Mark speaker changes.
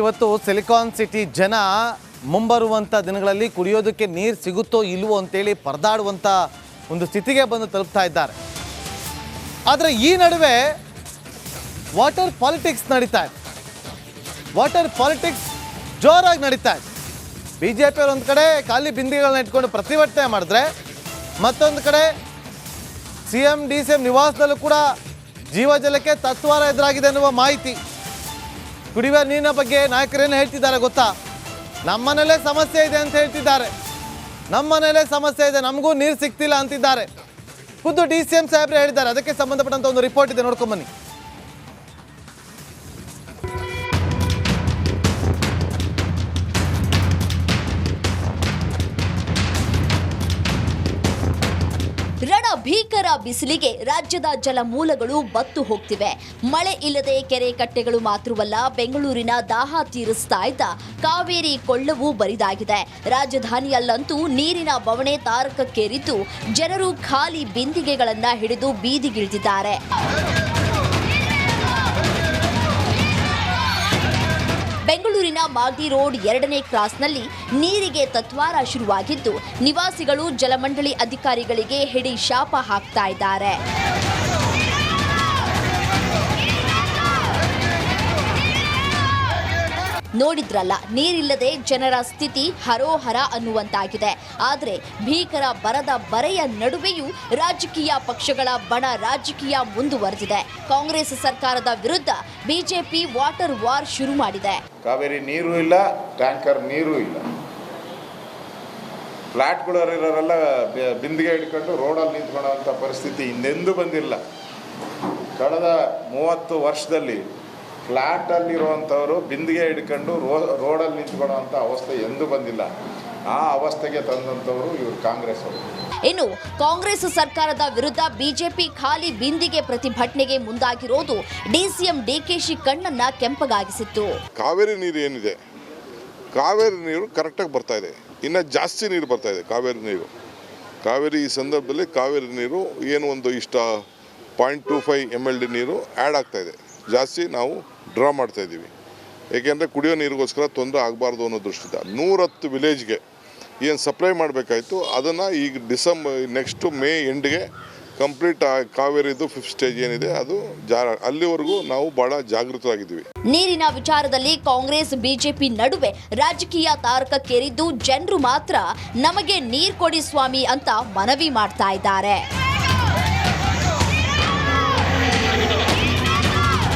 Speaker 1: ಇವತ್ತು silicon city ಜನ ಮುಂಬರುವಂಥ ದಿನಗಳಲ್ಲಿ ಕುಡಿಯೋದಕ್ಕೆ ನೀರು ಸಿಗುತ್ತೋ ಇಲ್ವೋ ಅಂತೇಳಿ ಪರದಾಡುವಂಥ ಒಂದು ಸ್ಥಿತಿಗೆ ಬಂದು ತಲುಪ್ತಾ ಇದ್ದಾರೆ. ಆದರೆ ಈ ನಡುವೆ ವಾಟರ್ ಪಾಲಿಟಿಕ್ಸ್ ನಡೀತಾ ಇದೆ. ವಾಟರ್ ಪಾಲಿಟಿಕ್ಸ್ ಜೋರಾಗಿ ನಡೀತಾ ಇದೆ. BJP ಅವರು ಒಂದು ಕಡೆ ಖಾಲಿ ಬಿಂದಿಗೆಗಳನ್ನ ಇಟ್ಕೊಂಡು ಪ್ರತಿಭಟನೆ ಮಾಡಿದ್ರೆ, ಮತ್ತೊಂದು ಕಡೆ CM DCM ನಿವಾಸದಲ್ಲೂ ಕೂಡ ಜೀವಜಲಕ್ಕೆ ತತ್ವಾರ ಎದುರಾಗಿದೆ ಅನ್ನುವ ಮಾಹಿತಿ. ಕುಡಿಯುವ ನೀರಿನ ಬಗ್ಗೆ ನಾಯಕರೇನು ಹೇಳ್ತಿದ್ದಾರೆ ಗೊತ್ತಾ? ನಮ್ಮನೇಲೇ ಸಮಸ್ಯೆ ಇದೆ ಅಂತ ಹೇಳ್ತಿದ್ದಾರೆ. ನಮ್ಮನೇಲೇ ಸಮಸ್ಯೆ ಇದೆ, ನಮಗೂ ನೀರು ಸಿಗ್ತಿಲ್ಲ ಅಂತಿದ್ದಾರೆ. ಖುದ್ದು DCM ಸಾಹೇಬ್ರೆ ಹೇಳಿದ್ದಾರೆ. ಅದಕ್ಕೆ ಸಂಬಂಧಪಟ್ಟಂತ ಒಂದು ರಿಪೋರ್ಟ್ ಇದೆ, ನೋಡ್ಕೊಂಬನ್ನಿ.
Speaker 2: ರಣ ಭೀಕರ ಬಿಸಿಲಿಗೆ ರಾಜ್ಯದ ಜಲಮೂಲಗಳು ಬತ್ತು ಹೋಗ್ತಿವೆ. ಮಳೆ ಇಲ್ಲದೆ ಕೆರೆ ಕಟ್ಟೆಗಳು ಮಾತ್ರವಲ್ಲ, ಬೆಂಗಳೂರಿನ ದಾಹ ತೀರಿಸ್ತಾ ಇದ್ದ ಕಾವೇರಿ ಕೊಳ್ಳವೂ ಬರಿದಾಗಿದೆ. ರಾಜಧಾನಿಯಲ್ಲಂತೂ ನೀರಿನ ಬವಣೆ ತಾರಕಕ್ಕೇರಿದ್ದು ಜನರು ಖಾಲಿ ಬಿಂದಿಗೆಗಳನ್ನ ಹಿಡಿದು ಬೀದಿಗಿಳಿದಿದ್ದಾರೆ. ಬೆಂಗಳೂರಿನ ಮಾಗಡಿ ರೋಡ್ 2ನೇ ಕ್ರಾಸ್ನಲ್ಲಿ ನೀರಿಗೆ ತತ್ವಾರ ಶುರುವಾಗಿದ್ದು, ನಿವಾಸಿಗಳು ಜಲಮಂಡಳಿ ಅಧಿಕಾರಿಗಳಿಗೆ ಹಿಡಿ ಶಾಪ ಹಾಕ್ತಾ ಇದ್ದಾರೆ. ನೋಡಿದ್ರಲ್ಲ, ನೀರಿಲ್ಲದೆ ಜನರ ಸ್ಥಿತಿ ಹರೋಹರ ಅನ್ನುವಂತಾಗಿದೆ. ಆದರೆ ಭೀಕರ ಬರದ ಬರೆಯ ನಡುವೆಯೂ ರಾಜಕೀಯ ಪಕ್ಷಗಳ ಬಣ ರಾಜಕೀಯ ಮುಂದುವರೆದಿದೆ. ಕಾಂಗ್ರೆಸ್ ಸರ್ಕಾರದ ವಿರುದ್ಧ BJP ವಾಟರ್ ವಾರ್ ಶುರು ಮಾಡಿದೆ.
Speaker 3: ಕಾವೇರಿ ನೀರು ಇಲ್ಲ, ಟ್ಯಾಂಕರ್ ನೀರು ಇಲ್ಲ. ಫ್ಲಾಟ್ಗಳವರೆಲ್ಲ ಬಿಂದಿಗೆ ಹಿಡ್ಕೊಂಡು ರೋಡಲ್ಲಿ ನಿಂತ್ಕೊಳ್ಳೋವಂಥ ಪರಿಸ್ಥಿತಿ ಹಿಂದೆಂದೂ ಬಂದಿಲ್ಲ. ಕಳೆದ 30 ವರ್ಷದಲ್ಲಿ ಫ್ಲ್ಯಾಟಲ್ಲಿರುವಂಥವರು ಬಿಂದಿಗೆ ಹಿಡ್ಕೊಂಡು ರೋಡಲ್ಲಿ ನಿಂತ್ಕೊಳ್ಳೋವಂಥ ಅವಸ್ಥೆ ಎಂದೂ ಬಂದಿಲ್ಲ. ಆ ಅವಸ್ಥೆಗೆ ತಂದಂಥವರು ಇವರು ಕಾಂಗ್ರೆಸ್ ಅವರು.
Speaker 2: ಇನ್ನು ಕಾಂಗ್ರೆಸ್ ಸರ್ಕಾರದ ವಿರುದ್ಧ BJP ಖಾಲಿ ಬಿಂದಿಗೆ ಪ್ರತಿಭಟನೆಗೆ ಮುಂದಾಗಿರೋದು DCM DKಶಿ ಕಣ್ಣನ್ನ ಕೆಂಪಗಾಗಿಸಿತ್ತು.
Speaker 4: ಕಾವೇರಿ ನೀರು ಏನಿದೆ, ಕಾವೇರಿ ನೀರು ಕರೆಕ್ಟಾಗಿ ಬರ್ತಾ ಇದೆ. ಇನ್ನು ಜಾಸ್ತಿ ನೀರು ಬರ್ತಾ ಇದೆ ಕಾವೇರಿ ನೀರು. ಕಾವೇರಿ ಈ ಸಂದರ್ಭದಲ್ಲಿ ಕಾವೇರಿ ನೀರು ಏನು ಒಂದು ಇಷ್ಟ 0.25 MLD ನೀರು ಆ್ಯಡ್ ಆಗ್ತಾ ಇದೆ. ಜಾಸ್ತಿ ನಾವು ಡ್ರಾ ಮಾಡ್ತಾ ಇದ್ದೀವಿ. ಏಕೆಂದರೆ ಕುಡಿಯೋ ನೀರಿಗೋಸ್ಕರ ತೊಂದರೆ ಆಗಬಾರ್ದು ಅನ್ನೋ ದೃಷ್ಟಿಯಿಂದ 110 ವಿಲೇಜ್ಗೆ ಏನು ಸಪ್ಲೈ ಮಾಡಬೇಕಾಯಿತು ಅದನ್ನು ಈಗ ನೆಕ್ಸ್ಟು ಮೇ ಎಂಡ್ಗೆ ಕಂಪ್ಲೀಟ್ ಕಾವೇರಿದು 5th ಸ್ಟೇಜ್ ಏನಿದೆ ಅದು ಅಲ್ಲಿವರೆಗೂ ನಾವು ಭಾಳ ಜಾಗೃತರಾಗಿದ್ದೀವಿ.
Speaker 2: ನೀರಿನ ವಿಚಾರದಲ್ಲಿ ಕಾಂಗ್ರೆಸ್ BJP ನಡುವೆ ರಾಜಕೀಯ ತಾರಕಕ್ಕೇರಿದ್ದು ಜನರು ಮಾತ್ರ ನಮಗೆ ನೀರು ಕೊಡಿ ಸ್ವಾಮಿ ಅಂತ ಮನವಿ ಮಾಡ್ತಾ ಇದ್ದಾರೆ.